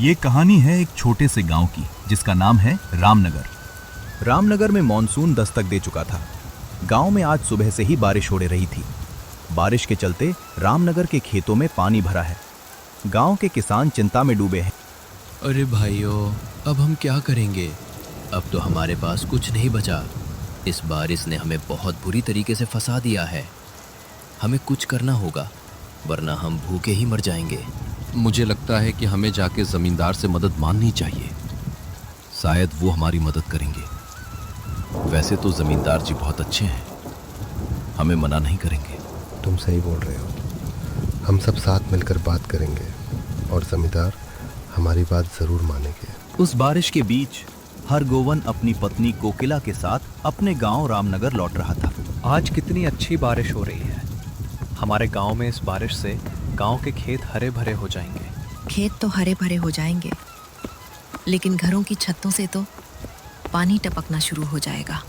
ये कहानी है एक छोटे से गांव की जिसका नाम है रामनगर। रामनगर में मॉनसून दस्तक दे चुका था। गांव में आज सुबह से ही बारिश हो रही थी। बारिश के चलते रामनगर के खेतों में पानी भरा है। गांव के किसान चिंता में डूबे हैं। अरे भाइयों, अब हम क्या करेंगे? अब तो हमारे पास कुछ नहीं बचा। इस बारिश ने हमें बहुत बुरी तरीके से फंसा दिया है। हमें कुछ करना होगा, वरना हम भूखे ही मर जाएंगे। मुझे लगता है कि हमें जाके ज़मींदार से मदद मांगनी चाहिए। शायद वो हमारी मदद करेंगे। वैसे तो ज़मींदार जी बहुत अच्छे हैं, हमें मना नहीं करेंगे। तुम सही बोल रहे हो। हम सब साथ मिलकर बात करेंगे और ज़मींदार हमारी बात ज़रूर मानेंगे। उस बारिश के बीच हरगोवन अपनी पत्नी कोकिला के साथ अपने गांव रामनगर लौट रहा था। आज कितनी अच्छी बारिश हो रही है। हमारे गांव में इस बारिश से गांव के खेत हरे भरे हो जाएंगे। खेत तो हरे भरे हो जाएंगे, लेकिन घरों की छतों से तो पानी टपकना शुरू हो जाएगा।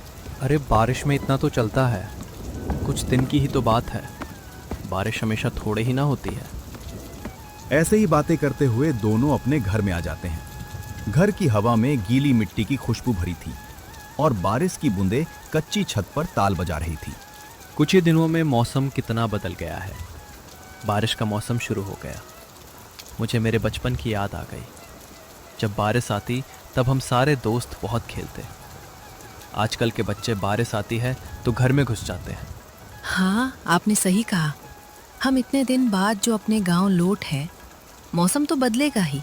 अरे बारिश में इतना तो चलता है, कुछ दिन की ही तो बात है। बारिश हमेशा थोड़े ही ना होती है। ऐसे ही बातें करते हुए दोनों अपने घर में आ जाते हैं। घर की हवा में गीली मिट्टी की खुशबू भरी थी और बारिश की बूंदें कच्ची छत पर ताल बजा रही थी। कुछ ही दिनों में मौसम कितना बदल गया है। बारिश का मौसम शुरू हो गया। मुझे मेरे बचपन की याद आ गई। जब बारिश आती तब हम सारे दोस्त बहुत खेलते। आजकल के बच्चे बारिश आती है तो घर में घुस जाते हैं। हाँ, आपने सही कहा। हम इतने दिन बाद जो अपने गांव लौट है, मौसम तो बदलेगा ही,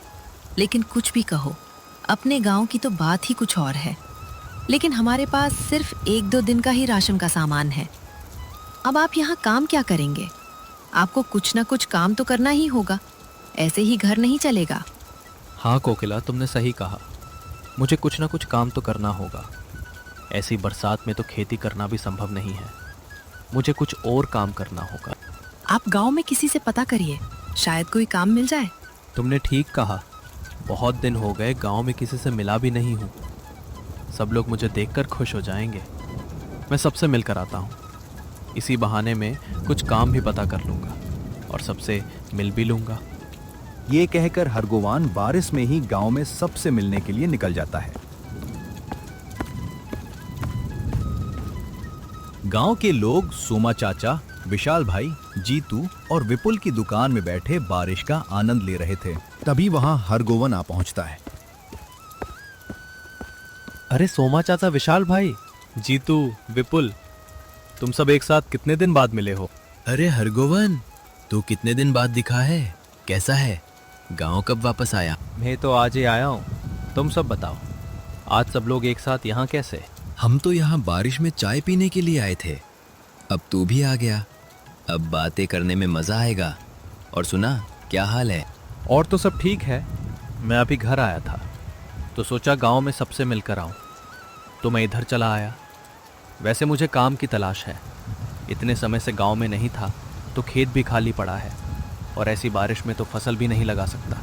लेकिन कुछ भी कहो, अपने गांव की तो बात ही कुछ और है। लेकिन हमारे पास सिर्फ 1-2 दिन का ही राशन का सामान है। अब आप यहाँ काम क्या करेंगे? आपको कुछ ना कुछ काम तो करना ही होगा, ऐसे ही घर नहीं चलेगा। हाँ कोकिला, तुमने सही कहा। मुझे कुछ ना कुछ काम तो करना होगा। ऐसी बरसात में तो खेती करना भी संभव नहीं है। मुझे कुछ और काम करना होगा। आप गांव में किसी से पता करिए, शायद कोई काम मिल जाए। तुमने ठीक कहा। बहुत दिन हो गए गांव में किसी से मिला भी नहीं हूँ। सब लोग मुझे देखकर खुश हो जाएंगे। मैं सबसे मिलकर आता हूँ। इसी बहाने में कुछ काम भी पता कर लूँगा और सबसे मिल भी लूँगा। ये कहकर हरगोवान बारिश में ही गांव में सबसे मिलने के लिए निकल जाता है। गांव के लोग सोमा चाचा, विशाल भाई, जीतू और विपुल की दुकान में बैठे बारिश का आनंद ले रहे थे। तभी वहां हरगोवन आ पहुंचता है। अरे सोमा चाचा, विशाल भाई, जीतू, विपुल, तुम सब एक साथ कितने दिन बाद मिले हो? अरे हरगोवन, तू कितने दिन बाद दिखा है? कैसा है? गांव कब वापस आया? मैं तो आज ही आया हूँ। तुम सब बताओ, आज सब लोग एक साथ यहाँ कैसे? हम तो यहाँ बारिश में चाय पीने के लिए आए थे। अब तू भी आ गया। अब बातें करने में मज़ा आएगा। और सुना, क्या हाल है? और तो सब ठीक है। मैं अभी घर आया था तो सोचा गांव में सबसे मिलकर आऊं, तो मैं इधर चला आया। वैसे मुझे काम की तलाश है। इतने समय से गांव में नहीं था तो खेत भी खाली पड़ा है और ऐसी बारिश में तो फसल भी नहीं लगा सकता।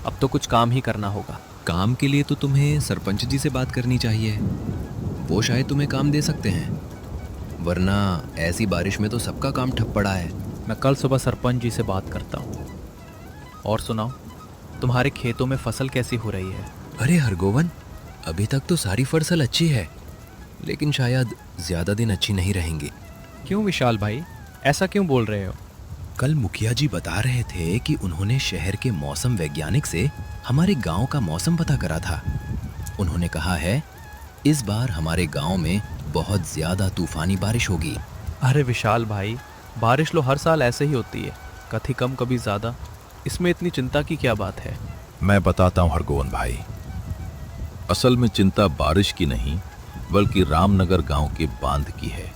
अब तो कुछ काम ही करना होगा। काम के लिए तो तुम्हें सरपंच जी से बात करनी चाहिए। वो शायद तुम्हें काम दे सकते हैं, वरना ऐसी बारिश में तो सबका काम ठप पड़ा है। मैं कल सुबह सरपंच जी से बात करता हूँ। और सुनाओ, तुम्हारे खेतों में फसल कैसी हो रही है? अरे हरगोवन, अभी तक तो सारी फसल अच्छी है, लेकिन शायद ज़्यादा दिन अच्छी नहीं रहेंगी। क्यों विशाल भाई, ऐसा क्यों बोल रहे हो? कल मुखिया जी बता रहे थे कि उन्होंने शहर के मौसम वैज्ञानिक से हमारे गांव का मौसम पता करा था। उन्होंने कहा है इस बार हमारे गांव में बहुत ज़्यादा तूफानी बारिश होगी। अरे विशाल भाई, बारिश लो हर साल ऐसे ही होती है, कभी कम कभी ज़्यादा। इसमें इतनी चिंता की क्या बात है? मैं बताता हूँ हरगोवन भाई, असल में चिंता बारिश की नहीं बल्कि रामनगर गांव के बांध की है।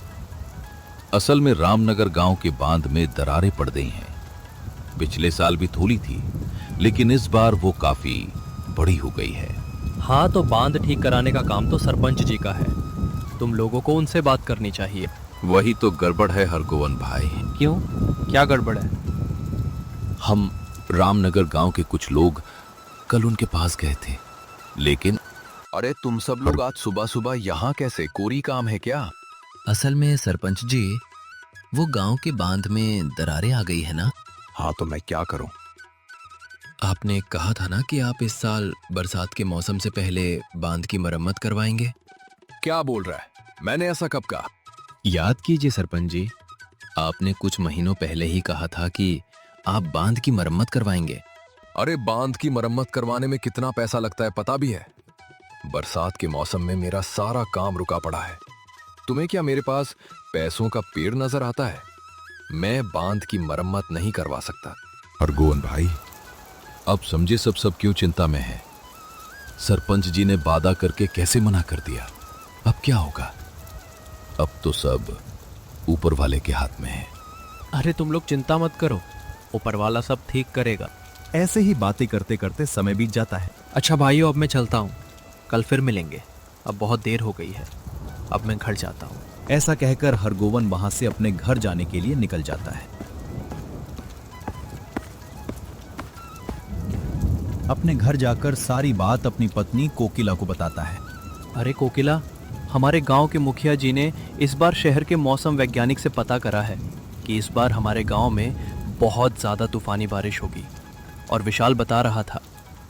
असल में रामनगर गांव के बांध में दरारें पड़ गई हैं। पिछले साल भी थोड़ी थी, लेकिन इस बार वो काफी बड़ी हो गई है। हाँ, तो बांध ठीक कराने का काम तो सरपंच जी का है। तुम लोगों को उनसे बात करनी चाहिए। वही तो गड़बड़ है हरगोवन भाई। क्यों, क्या गड़बड़ है? हम रामनगर गांव के कुछ लोग कल उनके पास गए थे, लेकिन अरे तुम सब लोग आज सुबह सुबह यहाँ कैसे? कोई काम है क्या? असल में सरपंच जी, वो गांव के बांध में दरारें आ गई है ना। हाँ, तो मैं क्या करूं? आपने कहा था ना कि आप इस साल बरसात के मौसम से पहले बांध की मरम्मत करवाएंगे। क्या बोल रहा है? मैंने ऐसा कब कहा? याद कीजिए सरपंच जी, आपने कुछ महीनों पहले ही कहा था कि आप बांध की मरम्मत करवाएंगे। अरे बांध की मरम्मत करवाने में कितना पैसा लगता है पता भी है? बरसात के मौसम में मेरा सारा काम रुका पड़ा है। तुम्हें क्या मेरे पास पैसों का पेड़ नजर आता है? मैं बांध की मरम्मत नहीं करवा सकता। हरगोवन भाई, अब समझे सब क्यों चिंता में है। सरपंच जी ने वादा करके कैसे मना कर दिया। अब क्या होगा? अब तो सब ऊपर वाले के हाथ में है। अरे तुम लोग चिंता मत करो, ऊपर वाला सब ठीक करेगा। ऐसे ही बातें करते करते समय बीत जाता है। अच्छा भाइयों, अब मैं चलता हूँ, कल फिर मिलेंगे। अब बहुत देर हो गई है, अब मैं घर जाता हूँ। ऐसा कहकर हरगोवन वहां से अपने घर जाने के लिए निकल जाता है। अपने घर जाकर सारी बात अपनी पत्नी कोकिला को बताता है। अरे कोकिला, हमारे गांव के मुखिया जी ने इस बार शहर के मौसम वैज्ञानिक से पता करा है कि इस बार हमारे गांव में बहुत ज़्यादा तूफानी बारिश होगी। और विशाल बता रहा था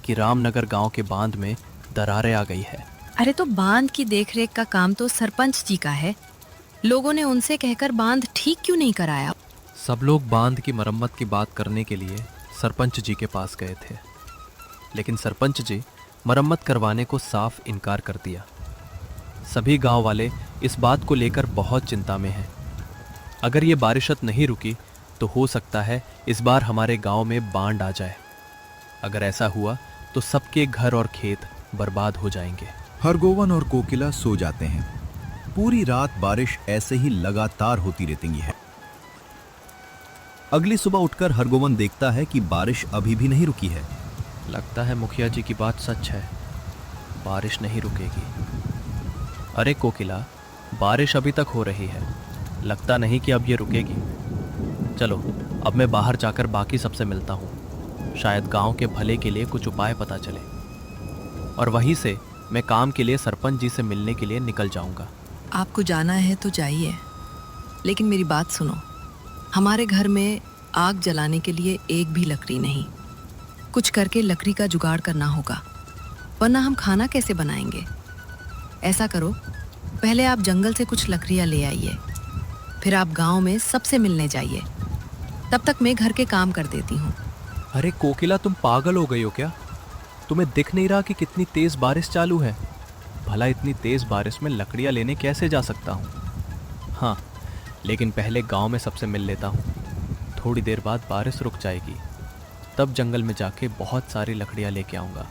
कि रामनगर गांव के बांध में दरारें आ गई है। अरे तो बांध की देखरेख का काम तो सरपंच जी का है। लोगों ने उनसे कहकर बांध ठीक क्यों नहीं कराया? सब लोग बांध की मरम्मत की बात करने के लिए सरपंच जी के पास गए थे, लेकिन सरपंच जी मरम्मत करवाने को साफ इनकार कर दिया। सभी गांव वाले इस बात को लेकर बहुत चिंता में हैं। अगर ये बारिशत नहीं रुकी तो हो सकता है इस बार हमारे गांव में बाढ़ आ जाए। अगर ऐसा हुआ तो सबके घर और खेत बर्बाद हो जाएंगे। हरगोवन और कोकिला सो जाते हैं। पूरी रात बारिश ऐसे ही लगातार होती रहती है। अगली सुबह उठकर हरगोवन देखता है कि बारिश अभी भी नहीं रुकी है। लगता है मुखिया जी की बात सच है, बारिश नहीं रुकेगी। अरे कोकिला, बारिश अभी तक हो रही है, लगता नहीं कि अब ये रुकेगी। चलो अब मैं बाहर जाकर बाकी सबसे मिलता हूँ, शायद गांव के भले के लिए कुछ उपाय पता चले। और वहीं से मैं काम के लिए सरपंच जी से मिलने के लिए निकल जाऊंगा। आपको जाना है तो जाइए, लेकिन मेरी बात सुनो। हमारे घर में आग जलाने के लिए एक भी लकड़ी नहीं। कुछ करके लकड़ी का जुगाड़ करना होगा, वरना हम खाना कैसे बनाएंगे। ऐसा करो, पहले आप जंगल से कुछ लकड़ियाँ ले आइए, फिर आप गांव में सबसे मिलने जाइए। तब तक मैं घर के काम कर देती हूँ। अरे कोकिला, तुम पागल हो गई हो क्या? तुम्हें दिख नहीं रहा कि कितनी तेज़ बारिश चालू है? भला इतनी तेज़ बारिश में लकड़ियाँ लेने कैसे जा सकता हूँ? हाँ, लेकिन पहले गांव में सबसे मिल लेता हूँ। थोड़ी देर बाद बारिश रुक जाएगी, तब जंगल में जाके बहुत सारी लकड़ियाँ लेके आऊँगा।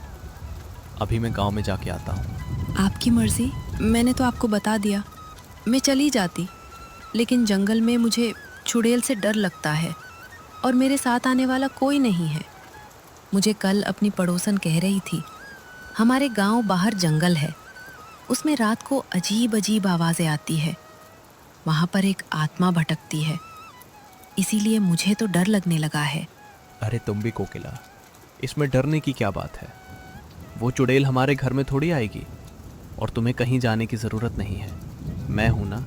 अभी मैं गांव में जाके आता हूँ। आपकी मर्जी, मैंने तो आपको बता दिया। मैं चली जाती, लेकिन जंगल में मुझे चुड़ैल से डर लगता है और मेरे साथ आने वाला कोई नहीं है। मुझे कल अपनी पड़ोसन कह रही थी, हमारे गांव बाहर जंगल है, उसमें रात को अजीब अजीब आवाज़ें आती है, वहाँ पर एक आत्मा भटकती है, इसीलिए मुझे तो डर लगने लगा है। अरे तुम भी कोकिला, इसमें डरने की क्या बात है? वो चुड़ैल हमारे घर में थोड़ी आएगी और तुम्हें कहीं जाने की ज़रूरत नहीं है। मैं हूं ना,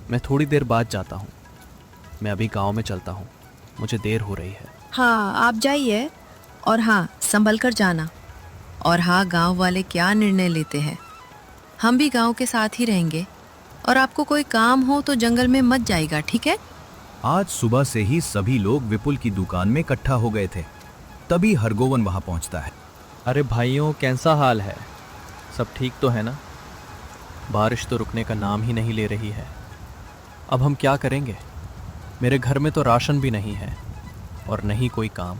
मैं थोड़ी देर बाद जाता हूं। मैं अभी गांव में चलता हूं, मुझे देर हो रही है। हाँ, आप जाइए, और हाँ, संभल कर जाना। और हाँ, गांव वाले क्या निर्णय लेते हैं, हम भी गांव के साथ ही रहेंगे। और आपको कोई काम हो तो जंगल में मत जाइएगा, ठीक है? आज सुबह से ही सभी लोग विपुल की दुकान में इकट्ठा हो गए थे। तभी हरगोवन वहां पहुंचता है। अरे भाइयों, कैसा हाल है? सब ठीक तो है ना? बारिश तो रुकने का नाम ही नहीं ले रही है। अब हम क्या करेंगे? मेरे घर में तो राशन भी नहीं है और नहीं कोई काम।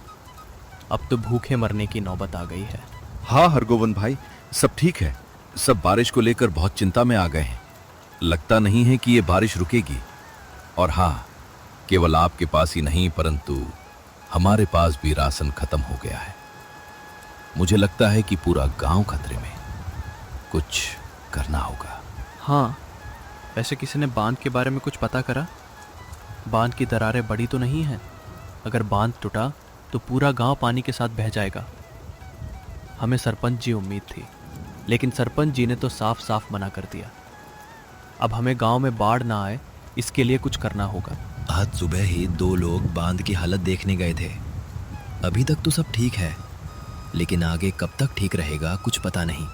अब तो भूखे मरने की नौबत आ गई है। हाँ हरगोवन भाई, सब ठीक है। सब बारिश को लेकर बहुत चिंता में आ गए हैं। लगता नहीं है कि ये बारिश रुकेगी। और हाँ, केवल आपके पास ही नहीं परंतु हमारे पास भी राशन खत्म हो गया है। मुझे लगता है कि पूरा गांव खतरे में। कुछ करना होगा। हाँ, वैसे किसी ने बांध के बारे में कुछ पता करा? बांध की दरारें बड़ी तो नहीं हैं। अगर बांध टूटा तो पूरा गांव पानी के साथ बह जाएगा। हमें सरपंच जी उम्मीद थी, लेकिन सरपंच जी ने तो साफ साफ मना कर दिया। अब हमें गांव में बाढ़ ना आए, इसके लिए कुछ करना होगा। आज सुबह ही 2 लोग बांध की हालत देखने गए थे। अभी तक तो सब ठीक है, लेकिन आगे कब तक ठीक रहेगा कुछ पता नहीं।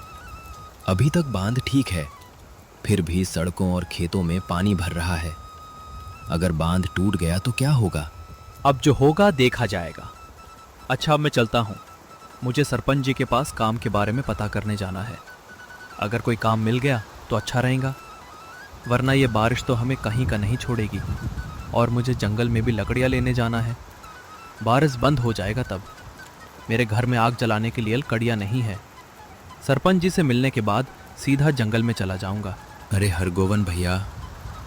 अभी तक बांध ठीक है, फिर भी सड़कों और खेतों में पानी भर रहा है। अगर बांध टूट गया तो क्या होगा? अब जो होगा देखा जाएगा। अच्छा, अब मैं चलता हूँ। मुझे सरपंच जी के पास काम के बारे में पता करने जाना है। अगर कोई काम मिल गया तो अच्छा रहेगा, वरना ये बारिश तो हमें कहीं का नहीं छोड़ेगी। और मुझे जंगल में भी लकड़ियाँ लेने जाना है। बारिश बंद हो जाएगा तब। मेरे घर में आग जलाने के लिए लकड़ियाँ नहीं है। सरपंच जी से मिलने के बाद सीधा जंगल में चला जाऊंगा। अरे हरगोवन भैया,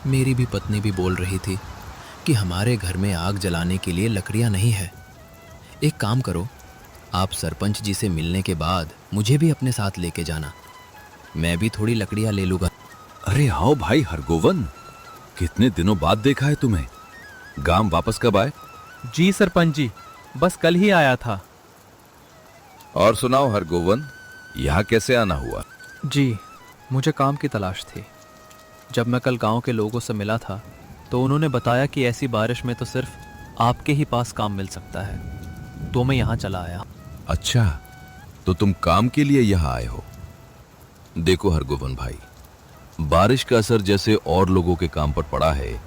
मेरी भी पत्नी भी बोल रही थी कि हमारे घर में आग जलाने के लिए लकड़ियाँ नहीं है। एक काम करो, आप सरपंच जी से मिलने के बाद मुझे भी अपने साथ लेके जाना। मैं भी थोड़ी लकड़ियाँ ले लूँगा। अरे आओ भाई हरगोवन, कितने दिनों बाद देखा है तुम्हें। गांव वापस कब आए? जी सरपंच जी, बस कल ही आया था। और सुनाओ हरगोवन, यहाँ कैसे आना हुआ? जी, मुझे काम की तलाश थी। जब मैं कल गांव के लोगों से मिला था तो उन्होंने बताया कि ऐसी बारिश में तो सिर्फ आपके ही पास काम मिल सकता है, तो मैं यहाँ चला आया। अच्छा, तो तुम काम के लिए यहाँ आए हो। देखो हरगोवन भाई, बारिश का असर जैसे और लोगों के काम पर पड़ा है,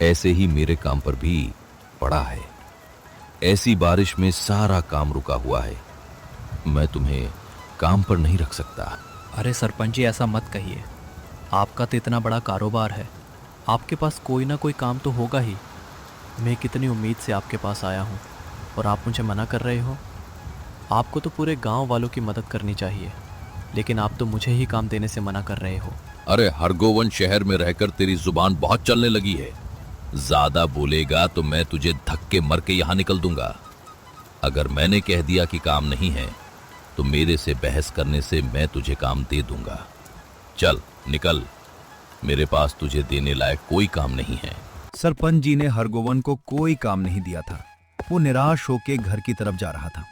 ऐसे ही मेरे काम पर भी पड़ा है। ऐसी बारिश में सारा काम रुका हुआ है। मैं तुम्हें काम पर नहीं रख सकता। अरे सरपंच जी, ऐसा मत कहिए। आपका तो इतना बड़ा कारोबार है, आपके पास कोई ना कोई काम तो होगा ही। मैं कितनी उम्मीद से आपके पास आया हूँ और आप मुझे मना कर रहे हो। आपको तो पूरे गांव वालों की मदद करनी चाहिए, लेकिन आप तो मुझे ही काम देने से मना कर रहे हो। अरे हरगोवन, शहर में रहकर तेरी जुबान बहुत चलने लगी है। ज्यादा बोलेगा तो मैं तुझे धक्के मर के यहां निकल दूंगा। अगर मैंने कह दिया कि काम नहीं है तो मेरे से बहस करने से मैं तुझे काम दे दूंगा। चल निकल, मेरे पास तुझे देने लायक कोई काम नहीं है। सरपंच जी ने हरगोवन को कोई काम नहीं दिया था। वो निराश होकर घर की तरफ जा रहा था।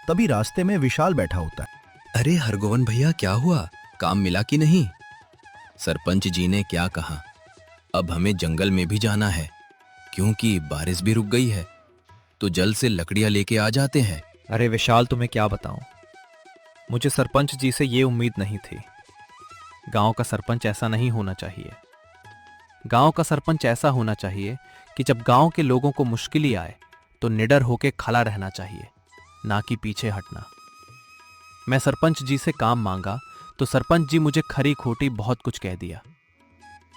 तभी रास्ते में विशाल बैठा होता है। अरे हरगोवन भैया, क्या हुआ? काम मिला कि नहीं? सरपंच जी ने क्या कहा? अब हमें जंगल में भी जाना है क्योंकि बारिश भी रुक गई है, तो जल्द से लकड़ियां लेके आ जाते हैं। अरे विशाल, तुम्हें क्या बताऊं, मुझे सरपंच जी से ये उम्मीद नहीं थी। गांव का सरपंच ऐसा नहीं होना चाहिए। गांव का सरपंच ऐसा होना चाहिए कि जब गांव के लोगों को मुश्किल ही आए तो निडर होकर खड़ा रहना चाहिए, ना कि पीछे हटना। मैं सरपंच जी से काम मांगा तो सरपंच जी मुझे खरी खोटी बहुत कुछ कह दिया।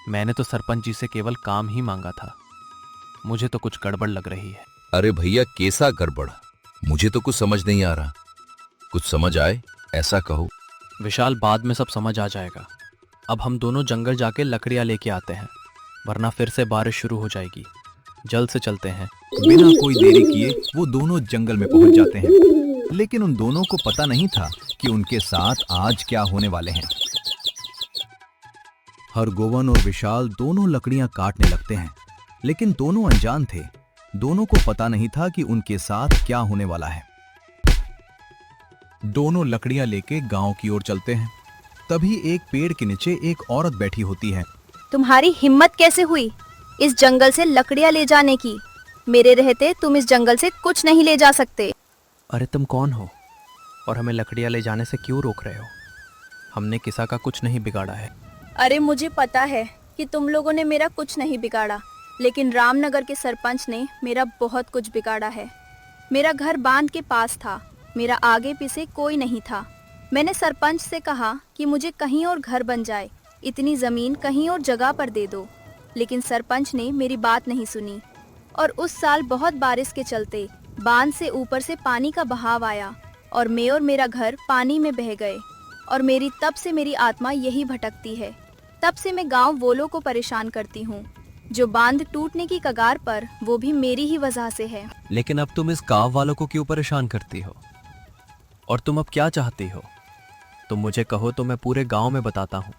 मैंने तो सरपंच जी से केवल काम ही मांगा था। मुझे तो कुछ गड़बड़ लग रही है। अरे भैया, कैसा गड़बड़? मुझे तो कुछ समझ नहीं आ रहा। कुछ समझ आए ऐसा कहो। विशाल, बाद में सब समझ आ जाएगा। अब हम दोनों जंगल जाके लकड़ियां लेके आते हैं, वरना फिर से बारिश शुरू हो जाएगी। जल्द से चलते हैं। बिना कोई देरी किए वो दोनों जंगल में पहुंच जाते हैं, लेकिन उन दोनों को पता नहीं था कि उनके साथ आज क्या होने वाले हैं। हरगोवन और विशाल दोनों लकड़ियां काटने लगते हैं, लेकिन दोनों अनजान थे। दोनों को पता नहीं था कि उनके साथ क्या होने वाला है। दोनों लकड़ियां लेके गांव की ओर चलते हैं। तभी एक पेड़ के नीचे एक औरत बैठी होती है। तुम्हारी हिम्मत कैसे हुई इस जंगल से लकड़ियां ले जाने की? मेरे रहते तुम इस जंगल से कुछ नहीं ले जा सकते। अरे तुम कौन हो और हमें लकड़ियां ले जाने से क्यों रोक रहे हो? हमने किसी का कुछ नहीं बिगाड़ा है। अरे मुझे पता है कि तुम लोगों ने मेरा कुछ नहीं बिगाड़ा, लेकिन रामनगर के सरपंच ने मेरा बहुत कुछ बिगाड़ा है। मेरा घर बांध के पास था, मेरा आगे पीछे कोई नहीं था। मैंने सरपंच से कहा कि मुझे कहीं और घर बन जाए, इतनी जमीन कहीं और जगह पर दे दो, लेकिन सरपंच ने मेरी बात नहीं सुनी। और उस साल बहुत बारिश के चलते बांध से ऊपर से पानी का बहाव आया और मैं और मेरा घर पानी में बह गए। और तब से मेरी आत्मा यही भटकती है। तब से मैं गांव वालों को परेशान करती हूँ। जो बांध टूटने की कगार पर, वो भी मेरी ही वजह से है। लेकिन अब तुम इस गांव वालों को क्यों परेशान करती हो? और तुम अब क्या चाहती हो? तुम मुझे कहो तो मैं पूरे गांव में बताता हूँ।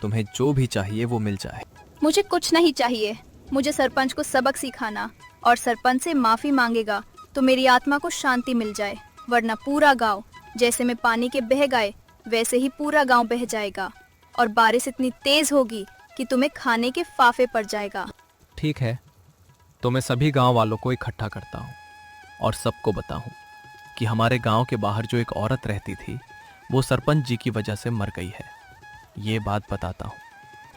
तुम्हें जो भी चाहिए वो मिल जाए। मुझे कुछ नहीं चाहिए। मुझे सरपंच को सबक सिखाना और सरपंच से माफी मांगेगा तो मेरी आत्मा को शांति मिल जाए, वरना पूरा गांव, जैसे मैं पानी के बह गए वैसे ही पूरा गांव बह जाएगा और बारिश इतनी तेज होगी कि तुम्हें खाने के फाफे पड़ जाएगा। ठीक है, तो मैं सभी गांव वालों को इकट्ठा करता हूँ और सबको बताऊँ कि हमारे गांव के बाहर जो एक औरत रहती थी वो सरपंच जी की वजह से मर गई है। ये बात बताता हूँ।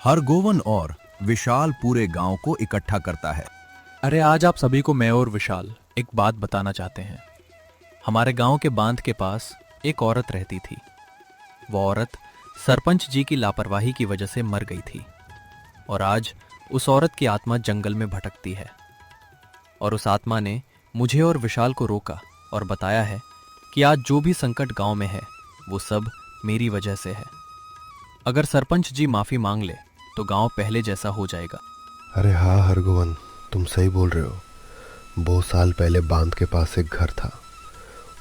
हरगोवन और विशाल पूरे गांव को इकट्ठा करता है। अरे आज आप सभी को मैं और विशाल एक बात बताना चाहते हैं। हमारे गांव के बांध के पास एक औरत रहती थी। वो औरत सरपंच जी की लापरवाही की वजह से मर गई थी और आज उस औरत की आत्मा जंगल में भटकती है। और उस आत्मा ने मुझे और विशाल को रोका और बताया है कि आज जो भी संकट गांव में है वो सब मेरी वजह से है। अगर सरपंच जी माफी मांग ले तो गांव पहले जैसा हो जाएगा। अरे हाँ हरगोवन, तुम सही बोल रहे हो। बहुत साल पहले बांध के पास एक घर था।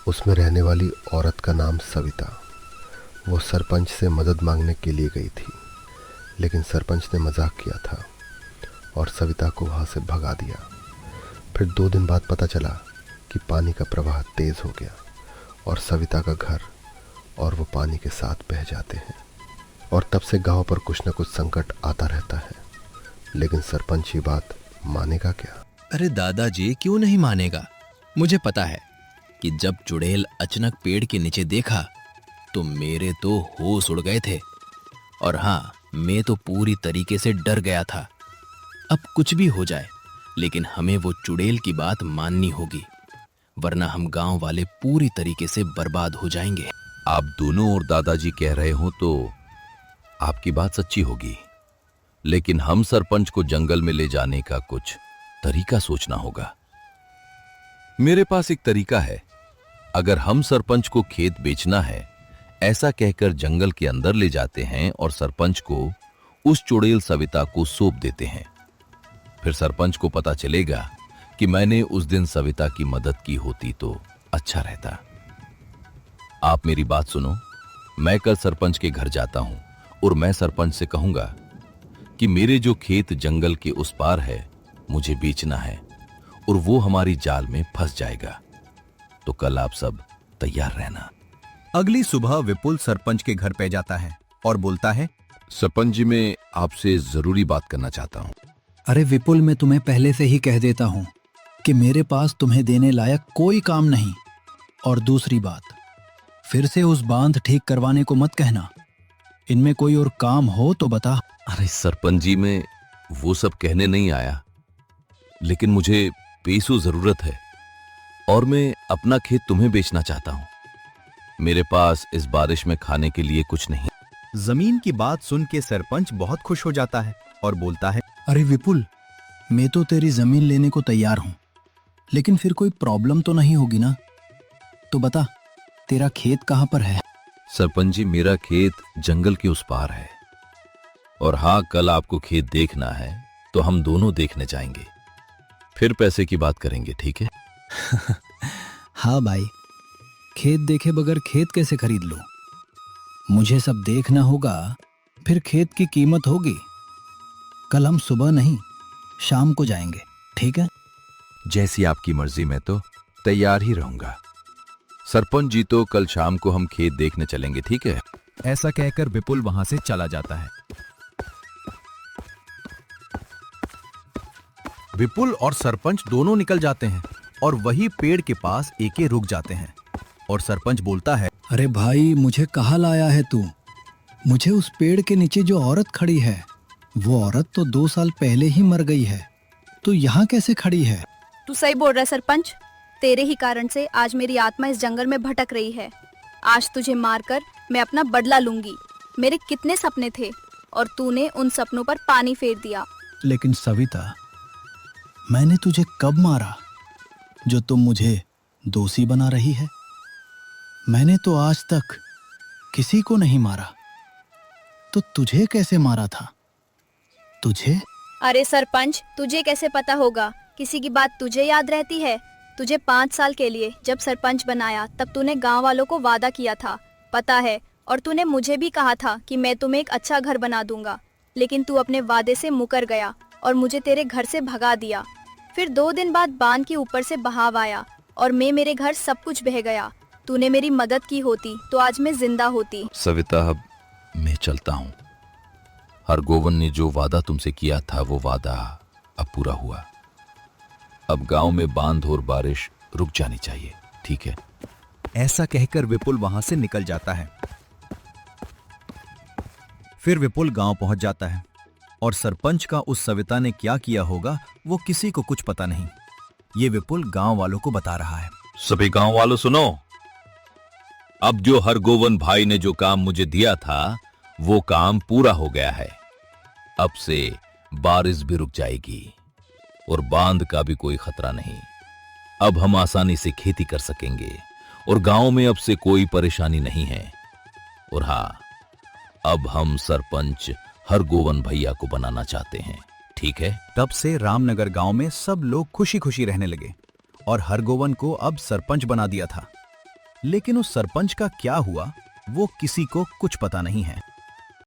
उसमें रहने वाली औरत का नाम सविता। वो सरपंच से मदद मांगने के लिए गई थी, लेकिन सरपंच ने मजाक किया था और सविता को वहाँ से भगा दिया। फिर 2 दिन बाद पता चला कि पानी का प्रवाह तेज हो गया और सविता का घर और वो पानी के साथ बह जाते हैं। और तब से गांव पर कुछ न कुछ संकट आता रहता है, लेकिन सरपंच ये बात मानेगा क्या? अरे दादाजी क्यों नहीं मानेगा? मुझे पता है कि जब चुड़ैल अचानक पेड़ के नीचे देखा तो मेरे तो होश उड़ गए थे। और हाँ, मैं तो पूरी तरीके से डर गया था। अब कुछ भी हो जाए लेकिन हमें वो चुड़ैल की बात माननी होगी, वरना हम गांव वाले पूरी तरीके से बर्बाद हो जाएंगे। आप दोनों और दादाजी कह रहे हो तो आपकी बात सच्ची होगी, लेकिन हम सरपंच को जंगल में ले जाने का कुछ तरीका सोचना होगा। मेरे पास एक तरीका है। अगर हम सरपंच को खेत बेचना है ऐसा कहकर जंगल के अंदर ले जाते हैं और सरपंच को उस चुड़ैल सविता को सौंप देते हैं, फिर सरपंच को पता चलेगा कि मैंने उस दिन सविता की मदद की होती तो अच्छा रहता। आप मेरी बात सुनो। मैं कल सरपंच के घर जाता हूं और मैं सरपंच से कहूंगा कि मेरे जो खेत जंगल के उस पार है मुझे बेचना है और वो हमारी जाल में फंस जाएगा। तो कल आप सब तैयार रहना। अगली सुबह विपुल सरपंच के घर पे जाता है और बोलता है, सरपंच जी, मैं आपसे जरूरी बात करना चाहता हूं। अरे विपुल, मैं तुम्हें पहले से ही कह देता हूं कि मेरे पास तुम्हें देने लायक कोई काम नहीं। और दूसरी बात, फिर से उस बांध ठीक करवाने को मत कहना। इनमें कोई और काम हो तो बता। अरे सरपंच जी, मैं वो सब कहने नहीं आया, लेकिन मुझे पैसों जरूरत है और मैं अपना खेत तुम्हें बेचना चाहता हूं। मेरे पास इस बारिश में खाने के लिए कुछ नहीं। जमीन की बात सुन के सरपंच बहुत खुश हो जाता है और बोलता है, अरे विपुल, मैं तो तेरी जमीन लेने को तैयार हूं, लेकिन फिर कोई प्रॉब्लम तो नहीं होगी ना? तो बता, तेरा खेत कहां पर है? सरपंच जी, मेरा खेत जंगल के उस पार है। और हाँ, कल आपको खेत देखना है तो हम दोनों देखने जाएंगे, फिर पैसे की बात करेंगे, ठीक है? हाँ भाई, खेत देखे बगैर खेत कैसे खरीद लूं? मुझे सब देखना होगा, फिर खेत की कीमत होगी। कल हम सुबह नहीं, शाम को जाएंगे, ठीक है? जैसी आपकी मर्जी, मैं तो तैयार ही रहूंगा। सरपंच जी, तो कल शाम को हम खेत देखने चलेंगे, ठीक है? ऐसा कहकर विपुल वहां से चला जाता है। विपुल और सरपंच दोनों निकल जाते हैं और वही पेड़ के पास एके रुक जाते हैं और सरपंच बोलता है, अरे भाई, मुझे कहाँ लाया है तू? मुझे उस पेड़ के नीचे जो औरत खड़ी है, वो औरत तो 2 साल पहले ही मर गई है। तू यहाँ कैसे खड़ी है? तू सही बोल रहा है सरपंच। तेरे ही कारण से आज मेरी आत्मा इस जंगल में भटक रही है। आज तुझे मारकर मैं अपना बदला लूंगी। मेरे कितने सपने थे और तूने उन सपनों पर पानी फेर दिया। लेकिन सविता, मैंने तुझे कब मारा जो तुम मुझे दोषी बना रही है? मैंने तो आज तक किसी को नहीं मारा, तो तुझे कैसे मारा था? तुझे? अरे सरपंच, तुझे कैसे पता होगा? किसी की बात तुझे याद रहती है? तुझे 5 साल के लिए जब सरपंच बनाया तब तूने गांव वालों को वादा किया था, पता है? और तूने मुझे भी कहा था कि मैं तुम्हें एक अच्छा घर बना दूंगा, लेकिन तू अपने वादे से मुकर गया और मुझे तेरे घर से भगा दिया। फिर 2 दिन बाद बांध के ऊपर से बहाव आया और मेरे घर सब कुछ बह गया। तूने मेरी मदद की होती तो आज मैं जिंदा होती। सविता, अब मैं चलता हूं। हरगोवन ने जो वादा तुमसे किया था वो वादा अब पूरा हुआ। अब गांव में बांध और बारिश रुक जानी चाहिए, ठीक है? ऐसा कहकर विपुल वहां से निकल जाता है। फिर विपुल गांव पहुंच जाता है और सरपंच का उस सविता ने क्या किया होगा वो किसी को कुछ पता नहीं। ये विपुल गांव वालों को बता रहा है। सभी गांव वालों सुनो, अब जो हरगोवन भाई ने जो काम मुझे दिया था वो काम पूरा हो गया है। अब से बारिश भी रुक जाएगी और बांध का भी कोई खतरा नहीं। अब हम आसानी से खेती कर सकेंगे और गांव में अब से कोई परेशानी नहीं है। और हाँ, अब हम सरपंच हरगोवन भैया को बनाना चाहते हैं, ठीक है? तब से रामनगर गांव में सब लोग खुशी खुशी रहने लगे और हरगोवन को अब सरपंच बना दिया था। लेकिन उस सरपंच का क्या हुआ वो किसी को कुछ पता नहीं है।